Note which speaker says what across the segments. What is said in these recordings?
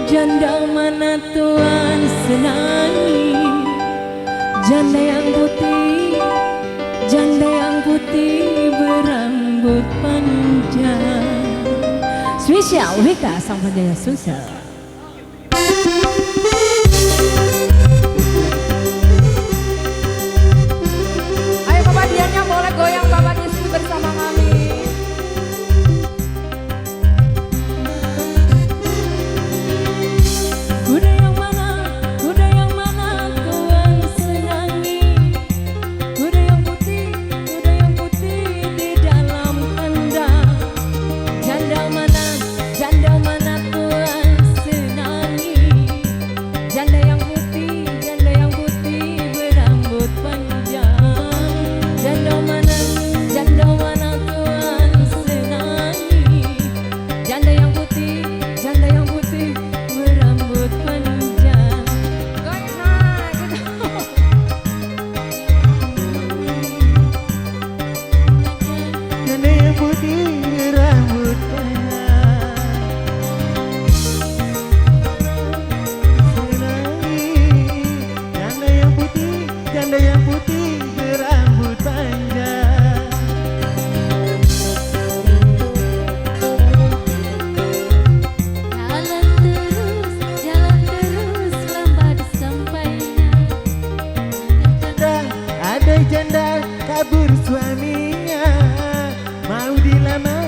Speaker 1: Janda mana Tuhan senangi, janda yang putih berambut panjang. Spesial Wika Sang Penjaya Sulsel.
Speaker 2: Ayo Bapak Diannya boleh goyang Bapak di sini bersama kami.
Speaker 3: Janda kabur suaminya, mau dilamar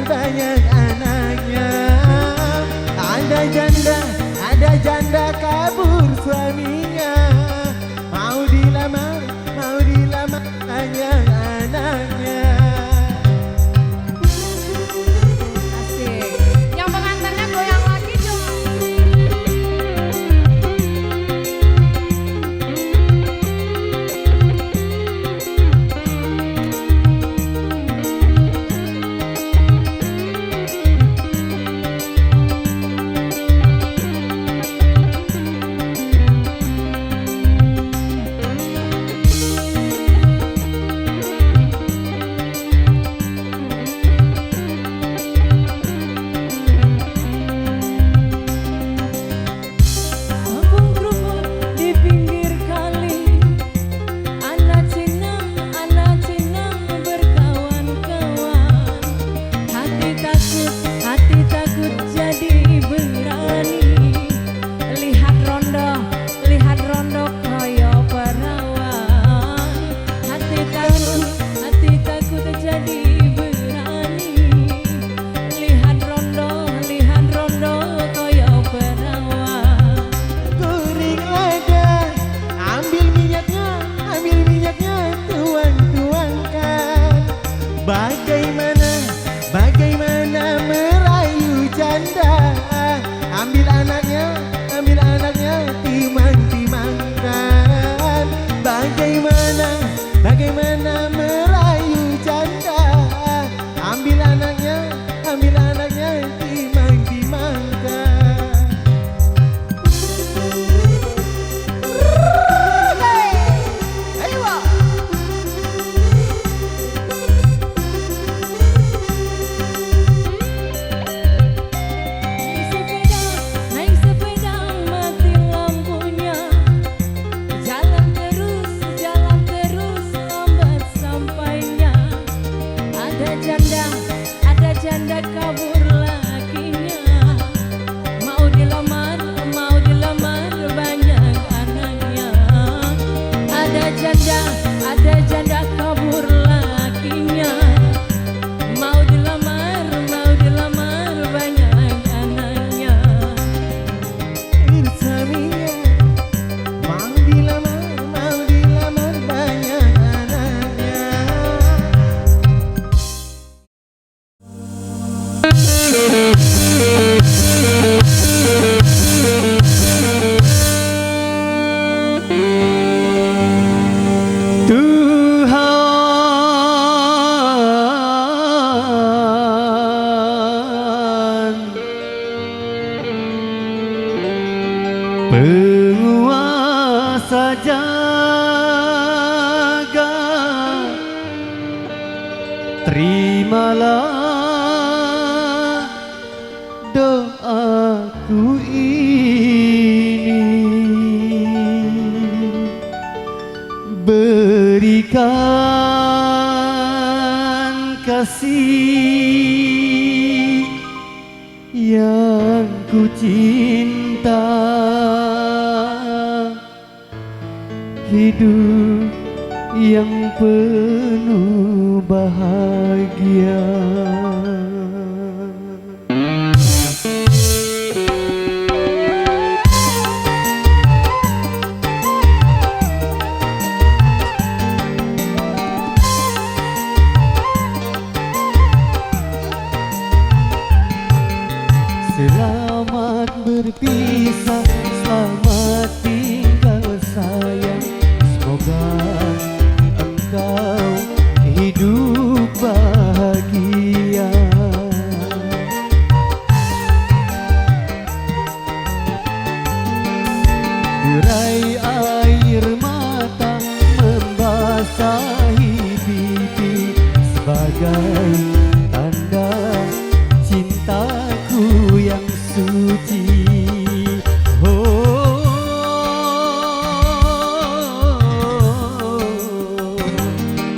Speaker 3: banyak anaknya. Ada janda kabur suaminya, mau dilamar banyak anaknya.
Speaker 2: Asik. Yang pengantinnya goyang lagi dong.
Speaker 3: Bagaimana merayu janda, ambil anaknya timang-timangkan. Bagaimana merayu janda, ambil anaknya timang-timangkan.
Speaker 1: Ada janda kabur lakinya, mau dilamar banyak anaknya. Ada janda kabur lakinya, mau dilamar banyak anaknya.
Speaker 3: Suaminya mau dilamar banyak anaknya. Tuhan penguasa jagat, terimalah doaku ini, berikan kasih yang ku cinta, hidup yang penuh bahagia. Selamat berpisah, selamat tinggal sayang. Semoga engkau hidup bahagia. Derai air mata membasahi pipi sebagai tanda cintaku yang suci.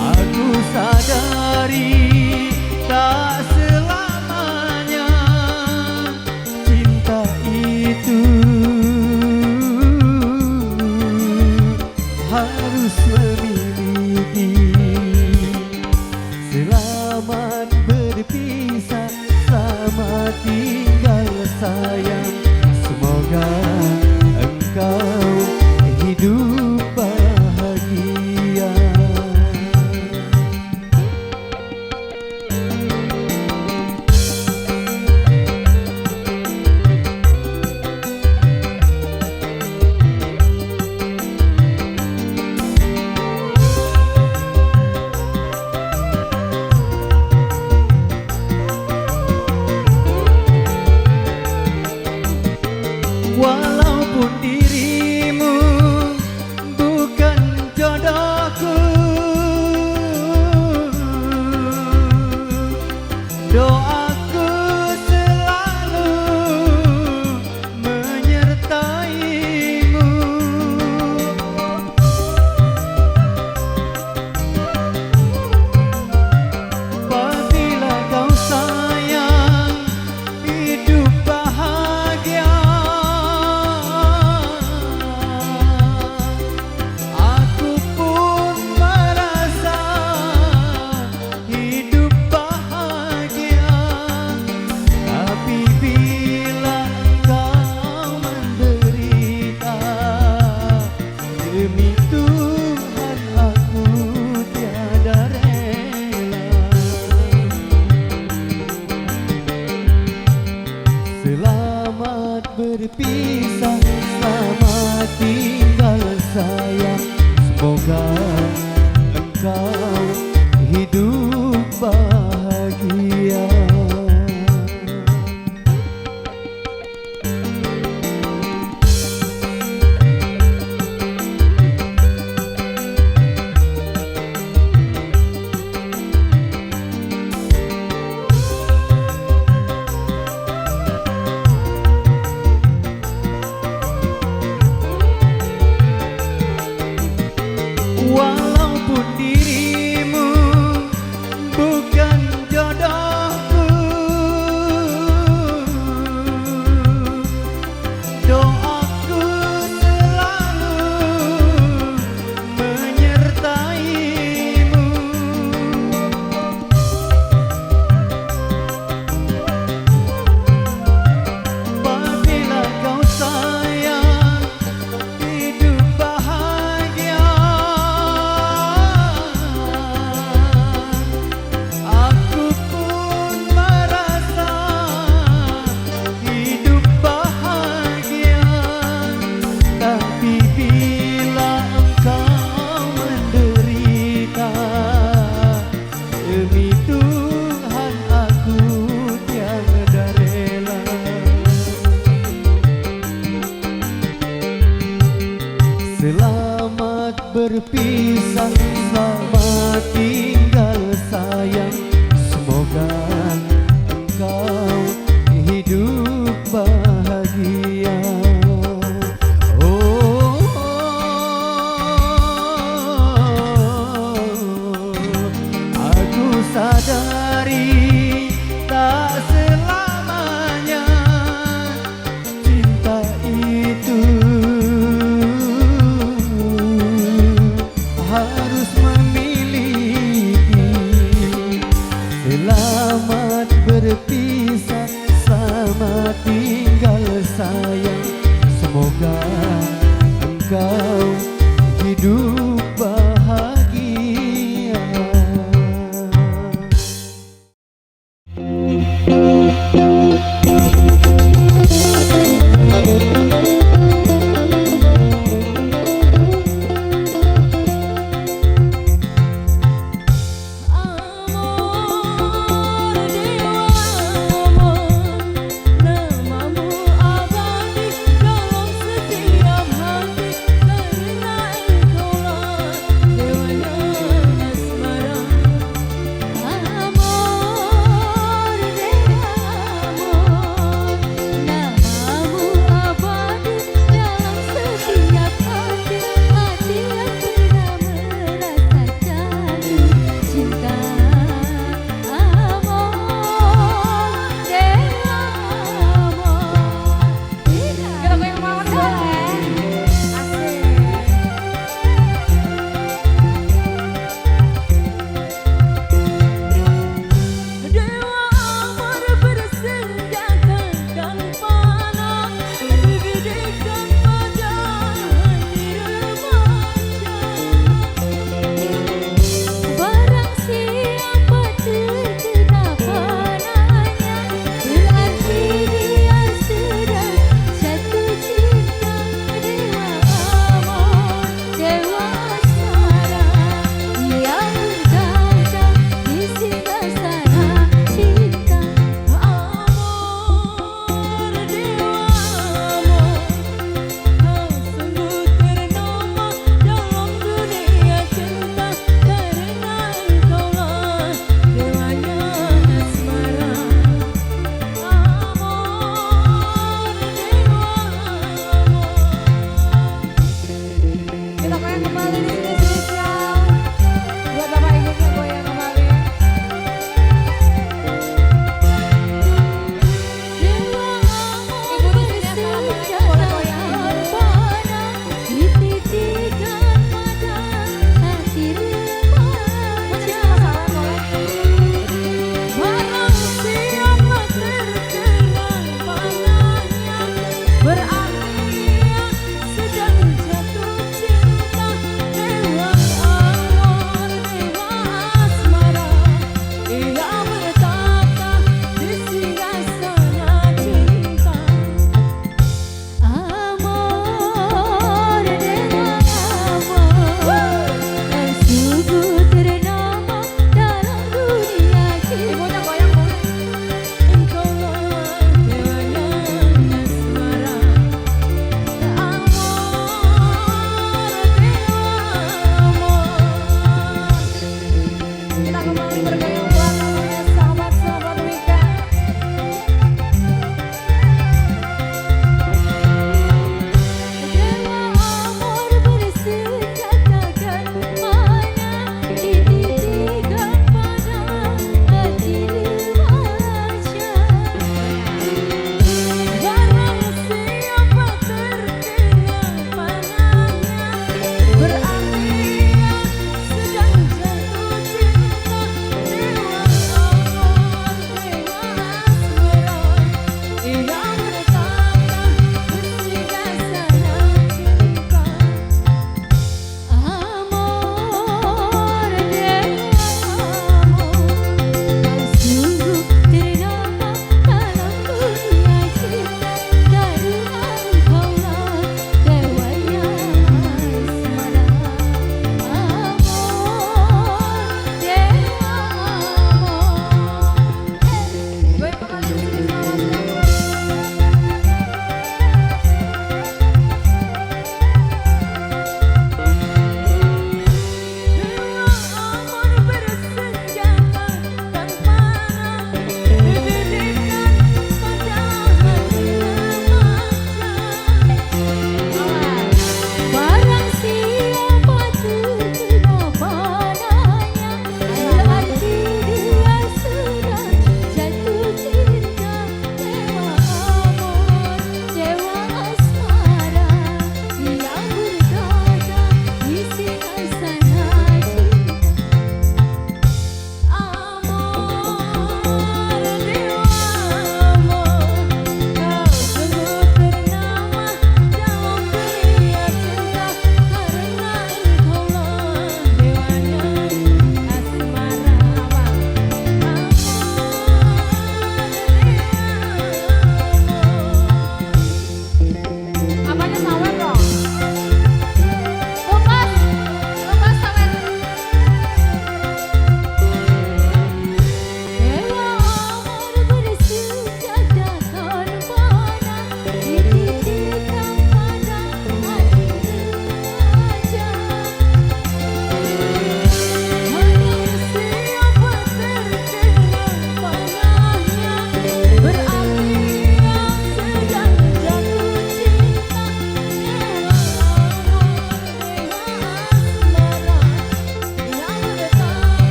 Speaker 3: Aku sadari tak selamanya cinta itu harus memiliki. Selamat berpisah, selamat tinggal sayang. Semoga engkau hidup bahagia. Walaupun dirimu bukan jodohku, doaku selalu menyertaimu. Apabila kau sayang hidup bahagia, aku pun merasa hidup bahagia. Tapi bila kau menderita, demi Tuhan aku tiada rela. Selamat berpisah, selamat tinggal sayang. Semoga engkau hidup bahagia. Walaupun dirimu bukan jodoh sadari tak selamanya cinta itu harus memiliki. Selamat berpisah, selamat tinggal sayang. Semoga engkau hidup bahagia.
Speaker 1: Amor dewa amor, namamu abadi dalam setiap hati, karena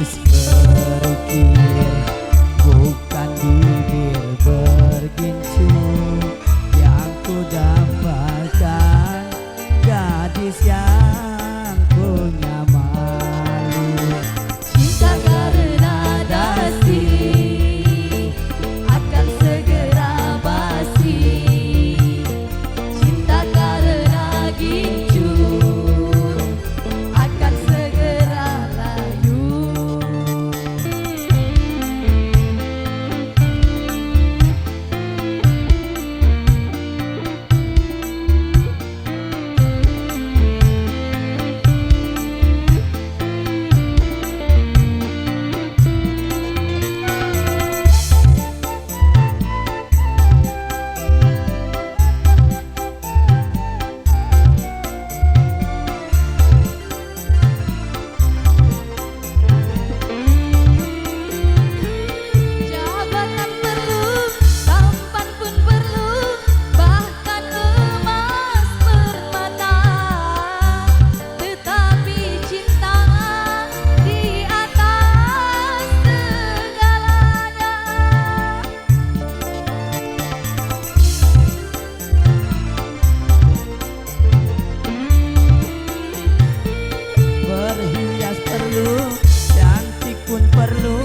Speaker 3: Gadis berukir bukan bibir bergincu, yang ku dambakan gadis yang punya malu.
Speaker 1: Cinta karena dasi akan segera basi. Cinta karena gincu akan segera layu. Jabatan perlu, tampan pun perlu, bahkan emas permata. Tetapi cinta di atas segalanya.
Speaker 3: Berhias perlu, cantik pun perlu,